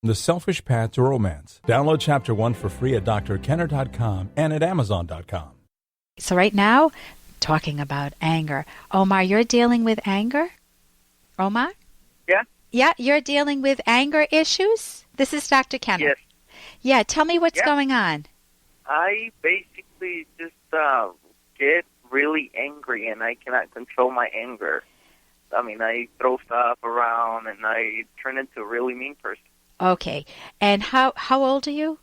The Selfish Path to Romance. Download Chapter 1 for free at drkenner.com and at amazon.com. So right now, talking about anger. Omar, you're dealing with anger? Omar? Yeah. Yeah, you're dealing with anger issues? This is Dr. Kenner. Yes. Yeah, tell me what's going on. I basically just get really angry, and I cannot control my anger. I mean, I throw stuff around, and I turn into a really mean person. Okay. And how old are you?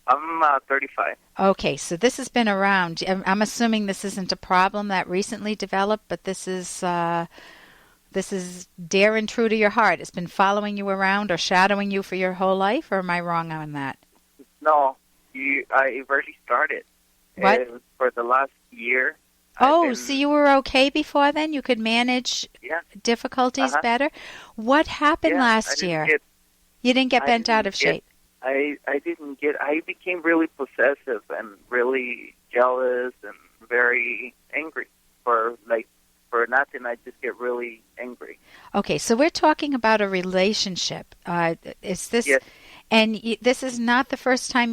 I'm 35. Okay, so this has been around. I'm assuming this isn't a problem that recently developed, but this is dear and true to your heart. It's been following you around or shadowing you for your whole life, or am I wrong on that? No, I already started. What? For the last year. Oh, so you were okay before then? You could manage difficulties better? What happened last year? You didn't get bent out of shape. I became really possessive and really jealous and very angry for nothing. I just get really angry. Okay, so we're talking about a relationship. Is this? Yes. And this is not the first time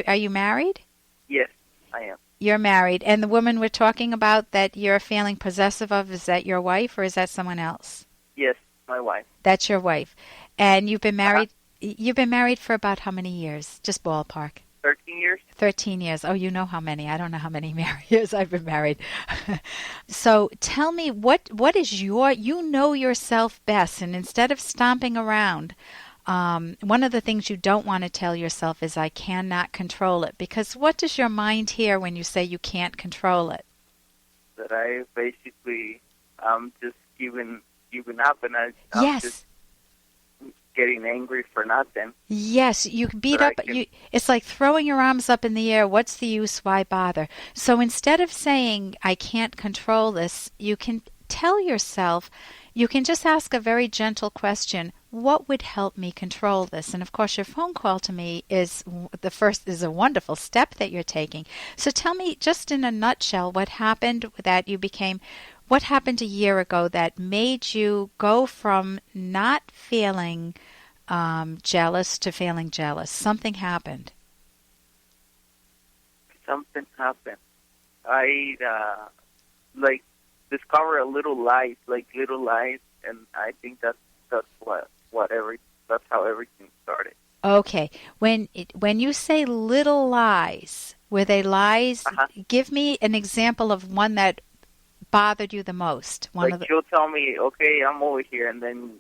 are you married? Yes, I am. You're married, and the woman we're talking about that you're feeling possessive of, is that your wife or is that someone else? Yes, my wife. That's your wife. And you've been married you've been married for about how many years? Just ballpark. 13 years. 13 years. Oh, you know how many. I don't know how many years I've been married. So tell me, what is you know yourself best, and instead of stomping around, one of the things you don't want to tell yourself is, I cannot control it. Because what does your mind hear when you say you can't control it? That I basically, just giving up, and I'm just getting angry for nothing. Yes, you beat up. It's like throwing your arms up in the air. What's the use? Why bother? So instead of saying, I can't control this, you can tell yourself, you can just ask a very gentle question. What would help me control this? And of course, your phone call to me is a wonderful step that you're taking. So tell me, just in a nutshell, what happened what happened a year ago that made you go from not feeling jealous to feeling jealous? Something happened. Something happened. I discover a little lies, and I think that's how everything started. Okay, when you say little lies, were they lies? Give me an example of one that bothered you the most. She'll tell me, okay, I'm over here, and then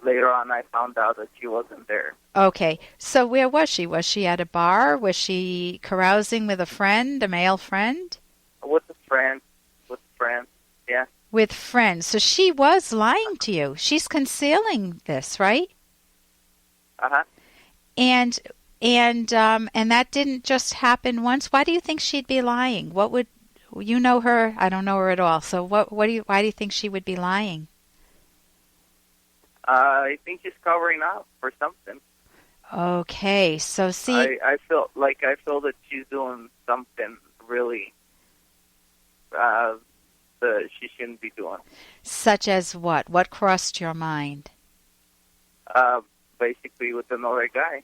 later on I found out that she wasn't there. Okay, so where was she? Was she at a bar? Was she carousing with a male friend? With a friend, yeah. With friends. So she was lying to you. She's concealing this, right? And that didn't just happen once. Why do you think she'd be lying? You know her? I don't know her at all. So why do you think she would be lying? I think she's covering up for something. Okay, so see, I feel that she's doing something really that she shouldn't be doing. Such as what? What crossed your mind? Basically with another guy.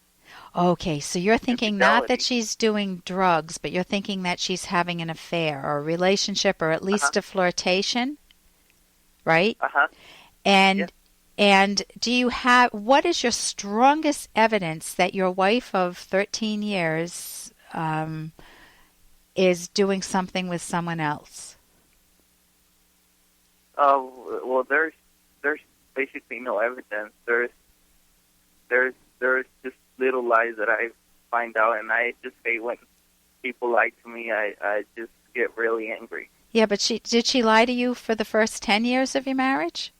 Okay, so you're thinking not that she's doing drugs, but you're thinking that she's having an affair or a relationship or at least a flirtation, right? And what is your strongest evidence that your wife of 13 years is doing something with someone else? Well, there's basically no evidence. There's just little lies that I find out, and I just hate when people lie to me. I just get really angry. Yeah, but did she lie to you for the first 10 years of your marriage?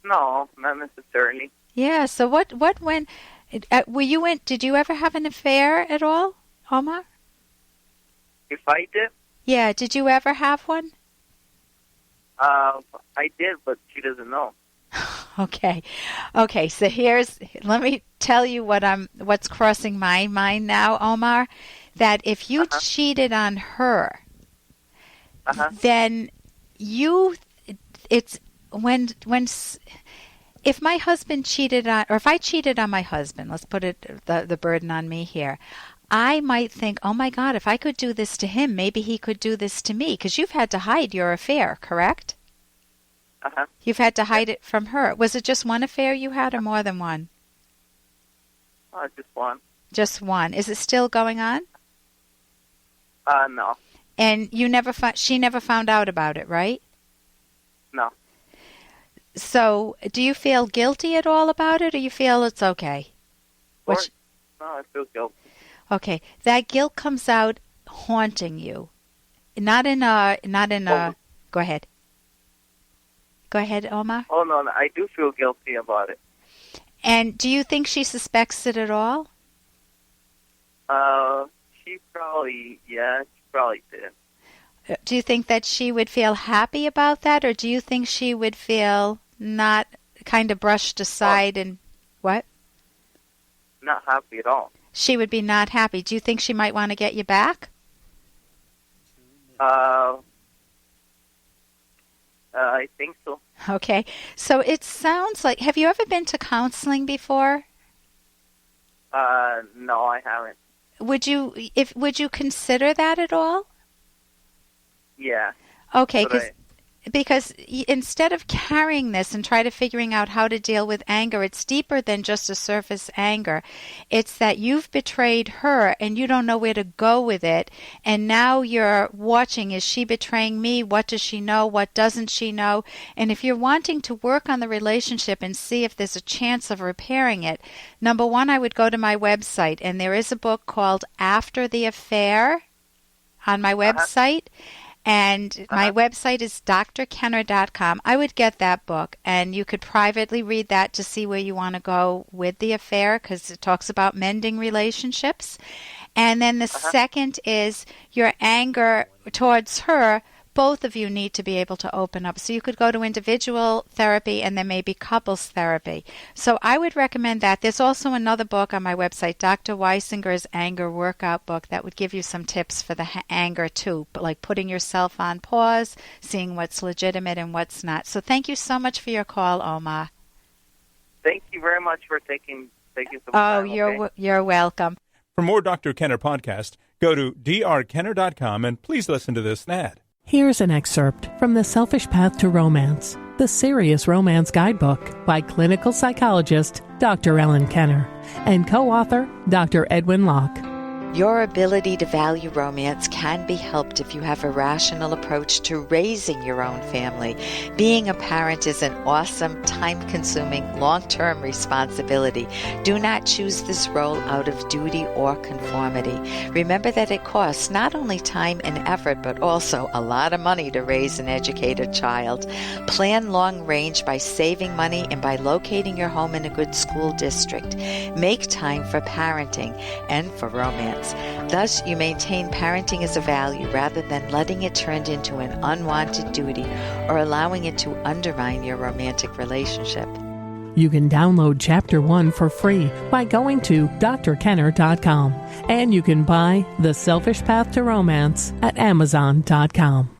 No, not necessarily. Yeah, so what when did you ever have an affair at all, Omar? If I did? Yeah, did you ever have one? I did, but she doesn't know. Okay, so let me tell you what's crossing my mind now, Omar, that if you cheated on her, then it's if my husband cheated on, or if I cheated on my husband, let's put the burden on me here, I might think, oh my God, if I could do this to him, maybe he could do this to me. Because you've had to hide your affair, correct? Uh-huh. You've had to hide it from her. Was it just one affair you had or more than one? Just one. Just one. Is it still going on? No. And she never found out about it, right? No. So, do you feel guilty at all about it, or you feel it's okay? No, I feel guilty. Okay, that guilt comes out haunting you. Not in a. Go ahead. Go ahead, Omar. Oh, no, I do feel guilty about it. And do you think she suspects it at all? She probably did. Do you think that she would feel happy about that, or do you think she would feel not kind of brushed aside and what? Not happy at all. She would be not happy. Do you think she might want to get you back? I think so. Okay. So it sounds like, have you ever been to counseling before? No, I haven't. Would you consider that at all? Yeah. Okay, because instead of carrying this and try to figuring out how to deal with anger, it's deeper than just a surface anger. It's that you've betrayed her and you don't know where to go with it. And now you're watching, is she betraying me? What does she know? What doesn't she know? And if you're wanting to work on the relationship and see if there's a chance of repairing it, number one, I would go to my website. And there is a book called After the Affair on my website. And my website is drkenner.com. I would get that book, and you could privately read that to see where you want to go with the affair, because it talks about mending relationships. And then the second is your anger towards her. Both of you need to be able to open up. So you could go to individual therapy and then maybe couples therapy. So I would recommend that. There's also another book on my website, Dr. Weisinger's Anger Workout Book, that would give you some tips for the anger too, but like putting yourself on pause, seeing what's legitimate and what's not. So thank you so much for your call, Omar. Thank you very much for taking some time. You're welcome. For more Dr. Kenner podcast, go to drkenner.com and please listen to this ad. Here's an excerpt from The Selfish Path to Romance, the Serious Romance Guidebook by clinical psychologist Dr. Ellen Kenner and co-author Dr. Edwin Locke. Your ability to value romance can be helped if you have a rational approach to raising your own family. Being a parent is an awesome, time-consuming, long-term responsibility. Do not choose this role out of duty or conformity. Remember that it costs not only time and effort, but also a lot of money to raise and educate a child. Plan long range by saving money and by locating your home in a good school district. Make time for parenting and for romance. Thus, you maintain parenting as a value rather than letting it turn into an unwanted duty or allowing it to undermine your romantic relationship. You can download Chapter 1 for free by going to drkenner.com, and you can buy The Selfish Path to Romance at amazon.com.